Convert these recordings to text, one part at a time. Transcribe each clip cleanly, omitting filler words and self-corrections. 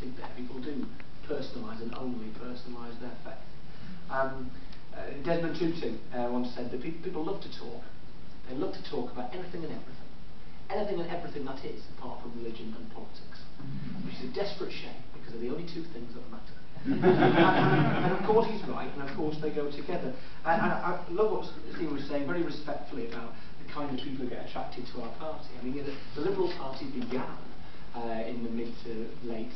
think that people do personalise and only personalise their faith. Desmond Tutu once said that people love to talk. They love to talk about anything and everything. Anything and everything that is, apart from religion and politics. Which is a desperate shame, because they're the only two things that matter. and of course he's right, and of course they go together. And I love what Stephen was saying very respectfully about the kind of people who get attracted to our party. I mean, the Liberal Party began in the mid to late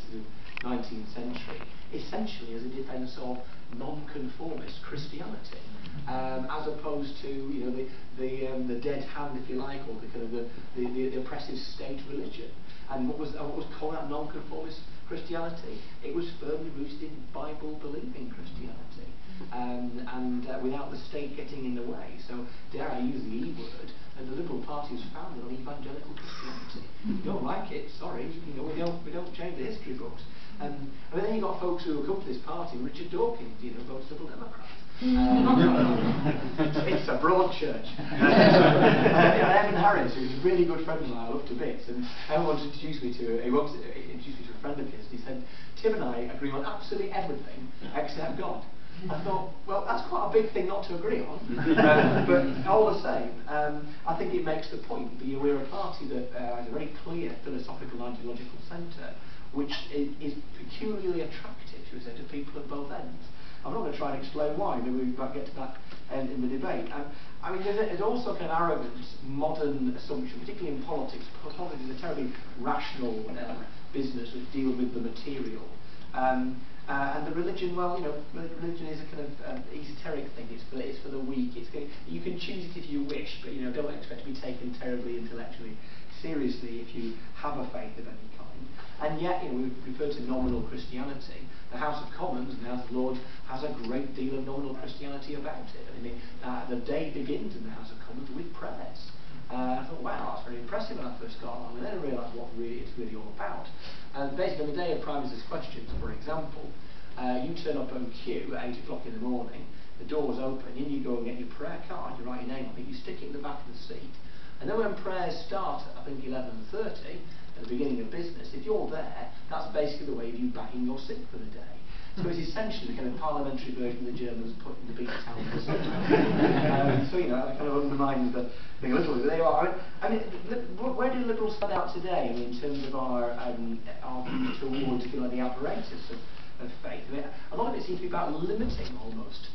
19th century, essentially as a defence of non-conformist Christianity, as opposed to the dead hand, if you like, or the kind of the oppressive state religion. And what was called out non-conformist Christianity? It was firmly rooted in Bible-believing Christianity, and without the state getting in the way. So, dare I use the E word? And the Liberal Party was founded on evangelical Christianity. You don't like it? Sorry, we don't change the history books. And then you got folks who have come to this party. Richard Dawkins, votes Liberal Democrats. It's a broad church. Evan Harris, who's a really good friend of mine, I love to bits, and Evan wanted to introduce me to a friend of his, and he said, Tim and I agree on absolutely everything except God. I thought, well, that's quite a big thing not to agree on, but all the same, I think it makes the point that we're a party that has a very clear philosophical and ideological centre, which is peculiarly attractive to people at both ends. I'm not going to try and explain why, maybe we might get to that in the debate. I mean, there's also kind of arrogant modern assumption, particularly in politics. Politics is a terribly rational business which deals with the material. And the religion, well, religion is a kind of esoteric thing. It's for the weak. You can choose it if you wish, but don't expect to be taken terribly intellectually seriously if you have a faith of any kind. And yet, we refer to nominal Christianity. The House of Commons and the House of Lords has a great deal of nominal Christianity about it. I mean, the day begins in the House of Commons with prayers. I thought, wow, that's very impressive when I first got along, and then I realised what it's really all about. And basically, on the day of Prime Minister's Questions, for example, you turn up on queue at 8 o'clock in the morning, the door's open, in you go and get your prayer card, you write your name on it, you stick it in the back of the seat, and then when prayers start at, I think, 11:30, at the beginning of business, if you're there, that's basically the way of you banging your seat for the day. So it's essentially the kind of parliamentary version of the Germans putting the beat town for the so that kind of undermines the thing a little bit. But there you are. I mean, where do Liberals stand out today in terms of our argument towards the apparatus of faith? I mean, a lot of it seems to be about limiting almost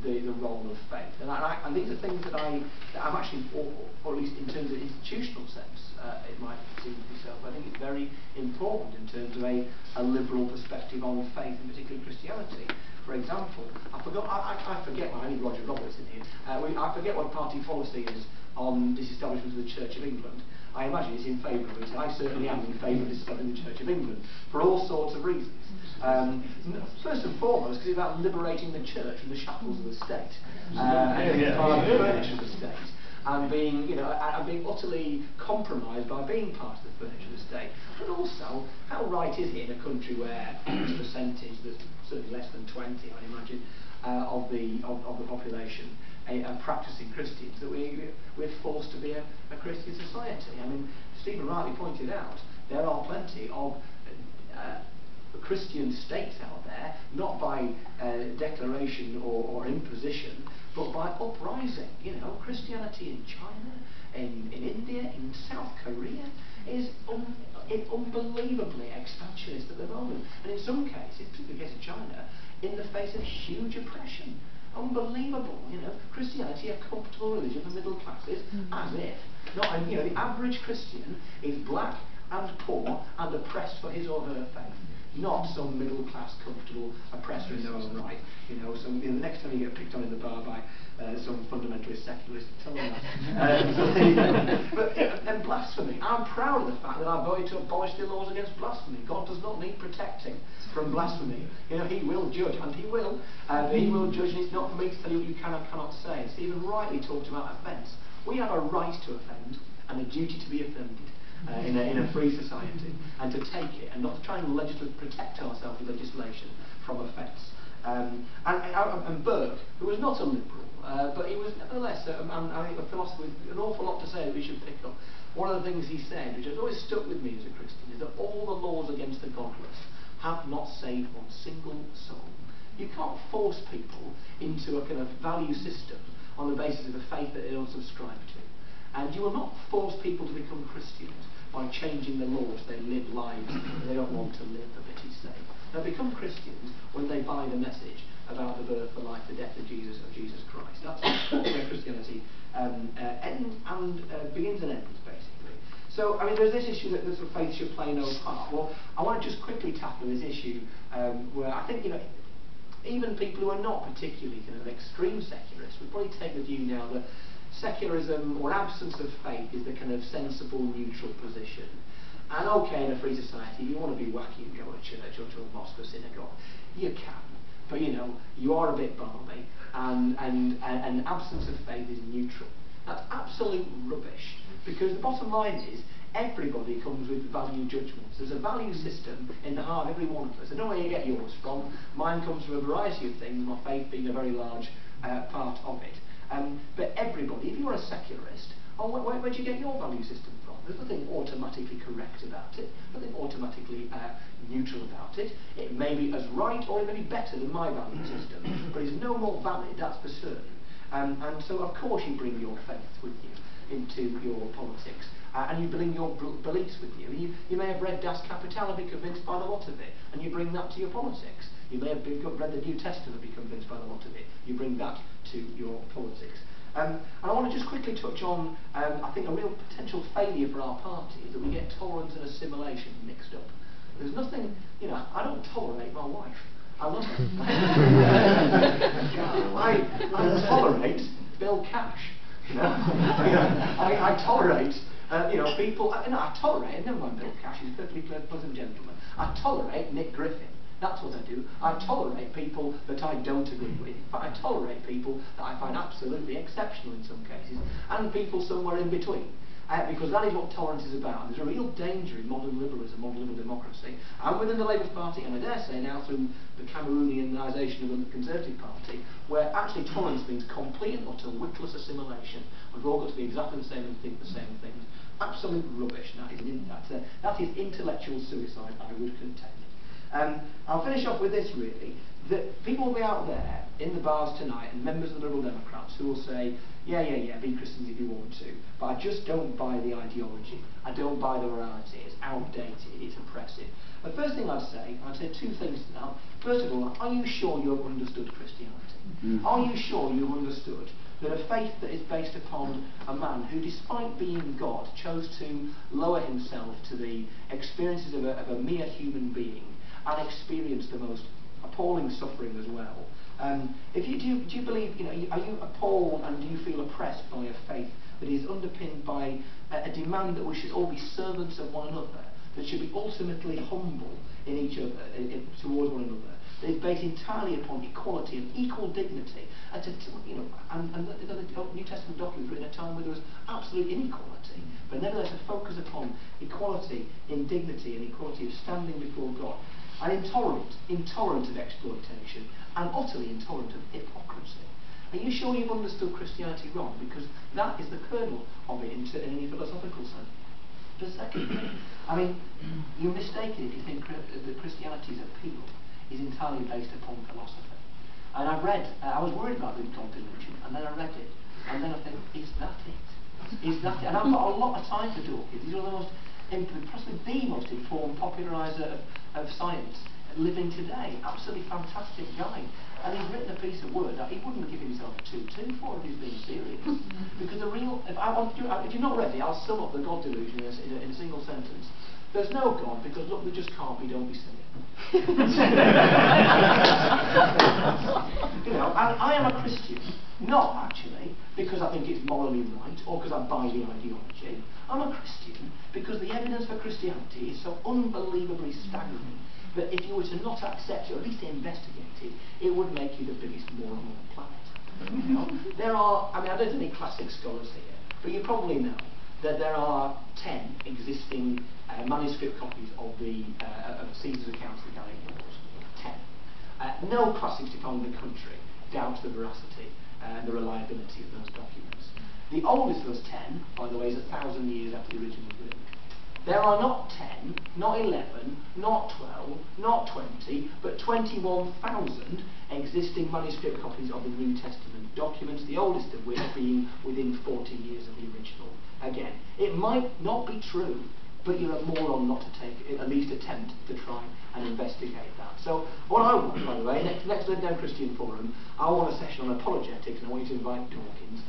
the role of faith, and these are things that I'm actually, or at least in terms of institutional sense, it might seem to be so, but I think it's very important in terms of a liberal perspective on faith, in particular Christianity. For example, I forget, I need Roger Roberts in here, I forget what party policy is on disestablishment of the Church of England. I imagine it's in favour of it, and I certainly am in favour of disestablishing the Church of England, for all sorts of reasons. First and foremost, because it's about liberating the church from the shackles of the state, and being part of the furniture of the state, and being utterly compromised by being part of the furniture of the state. But also, how right is it in a country where the percentage, that's certainly less than 20, I imagine, of the population are practising Christians, that we're forced to be a Christian society? I mean, Stephen rightly pointed out, there are plenty of Christian states out there, not by declaration or imposition, but by uprising. Christianity in China, in India, in South Korea is unbelievably expansionist at the moment, and in some cases, particularly the case of China, in the face of huge oppression. Unbelievable, Christianity, a comfortable religion for middle classes, as if the average Christian is black and poor and oppressed for his or her faith, not some middle class, comfortable oppressor in their own right. So the next time you get picked on in the bar by some fundamentalist secularist, tell them that. And blasphemy. I'm proud of the fact that I voted to abolish the laws against blasphemy. God does not need protecting from blasphemy. He will judge, and He will. He will judge, and it's not for me to tell you what you can or cannot say. Stephen rightly talked about offence. We have a right to offend and a duty to be offended. In a free society, and to take it, and not to try and protect ourselves with legislation from offence. And Burke, who was not a liberal, but he was nevertheless, I think a philosopher with an awful lot to say that we should pick up. One of the things he said, which has always stuck with me as a Christian, is that all the laws against the godless have not saved one single soul. You can't force people into a kind of value system on the basis of a faith that they don't subscribe to. And you will not force people to become Christians by changing the laws. They live lives that they don't want to live, for pity's sake. They'll become Christians when they buy the message about the birth, the life, the death of Jesus Christ. That's where Christianity begins and ends, basically. So, I mean, there's this issue that sort of faith should play no part. Well, I want to just quickly tackle this issue where I think, even people who are not particularly kind of extreme secularists would probably take the view now that secularism or absence of faith is the kind of sensible, neutral position. And okay, in a free society, if you want to be wacky and go to church or to a mosque or synagogue, you can. But you are a bit balmy, and absence of faith is neutral. That's absolute rubbish, because the bottom line is everybody comes with value judgments. There's a value system in the heart of every one of us. I don't know where you get yours from. Mine comes from a variety of things, my faith being a very large part of it. But everybody, if you're a secularist, where do you get your value system from? There's nothing automatically correct about it, nothing automatically neutral about it. It may be as right or it may be better than my value system, but it's no more valid, that's for certain. And so, of course, you bring your faith with you into your politics, and you bring your beliefs with you. You may have read Das Kapital and be convinced by the lot of it, and you bring that to your politics. You may have read the New Testament and be convinced by the lot of it. You bring that to your politics. And I want to just quickly touch on, I think, a real potential failure for our party is that we get tolerance and assimilation mixed up. There's nothing, I don't tolerate my wife. I love her. I tolerate Bill Cash. I tolerate, people. I tolerate. Never mind Bill Cash. He's a perfectly pleasant gentleman. I tolerate Nick Griffin. That's what I do. I tolerate people that I don't agree with. In fact, I tolerate people that I find absolutely exceptional in some cases, and people somewhere in between. Because that is what tolerance is about. And there's a real danger in modern liberalism, modern liberal democracy, and within the Labour Party, and I dare say now through the Cameroonianisation of the Conservative Party, where actually tolerance means complete and utter witless assimilation. We've all got to be exactly the same and think the same things. Absolute rubbish. That is intellectual suicide, I would contend. I'll finish off with this, really, that people will be out there in the bars tonight, and members of the Liberal Democrats who will say, yeah, be Christians if you want to, but I just don't buy the ideology, I don't buy the morality, it's outdated, it's oppressive. The first thing I'd say two things to that. First of all, are you sure you have understood Christianity? Are you sure you've understood that a faith that is based upon a man who, despite being God, chose to lower himself to the experiences of a mere human being, and experience the most appalling suffering as well? Do you believe, are you appalled and do you feel oppressed by a faith that is underpinned by a demand that we should all be servants of one another, that should be ultimately humble in each other, towards one another, that is based entirely upon equality and equal dignity, and the New Testament document was written at a time where there was absolute inequality, but nevertheless a focus upon equality in dignity and equality of standing before God, and intolerant of exploitation, and utterly intolerant of hypocrisy. Are you sure you've understood Christianity wrong? Because that is the kernel of it in any philosophical sense. The second thing, you're mistaken if you think that Christianity's appeal is entirely based upon philosophy. And I was worried about the God delusion, and then I read it, and then I think, is that it? Is that it? And I've got a lot of time for Dawkins. These are possibly the most informed populariser of science living today. Absolutely fantastic guy. And he's written a piece of work that he wouldn't give himself a 2-2 for if he's being serious. Because if you've not read it, I'll sum up the God delusion in a single sentence. There's no God because, look, there just can't be, don't be silly. And I am a Christian, not actually because I think it's morally right or because I buy the ideology. I'm a Christian because the evidence for Christianity is so unbelievably staggering that if you were to not accept it, or at least investigate it, it would make you the biggest moron on the planet. There are, I don't know any classic scholars here, but you probably know that there are 10 existing manuscript copies of Caesar's accounts of the Gallic Wars. 10. No classics defined in the country doubt the veracity and the reliability of those documents. The oldest of those 10, by the way, is 1,000 years after the original was written. There are not 10, not 11, not 12, not 20, but 21,000 existing manuscript copies of the New Testament documents, the oldest of which being within 40 years of the original. Again, it might not be true, but you're a moron not to at least attempt to try and investigate that. So what I want, by the way, next Lib Dem Christian Forum, I want a session on apologetics, and I want you to invite Dawkins.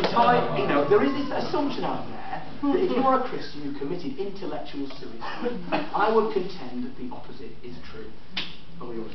Because there is this assumption out there that if you are a Christian who committed intellectual suicide, I would contend that the opposite is true. All yours.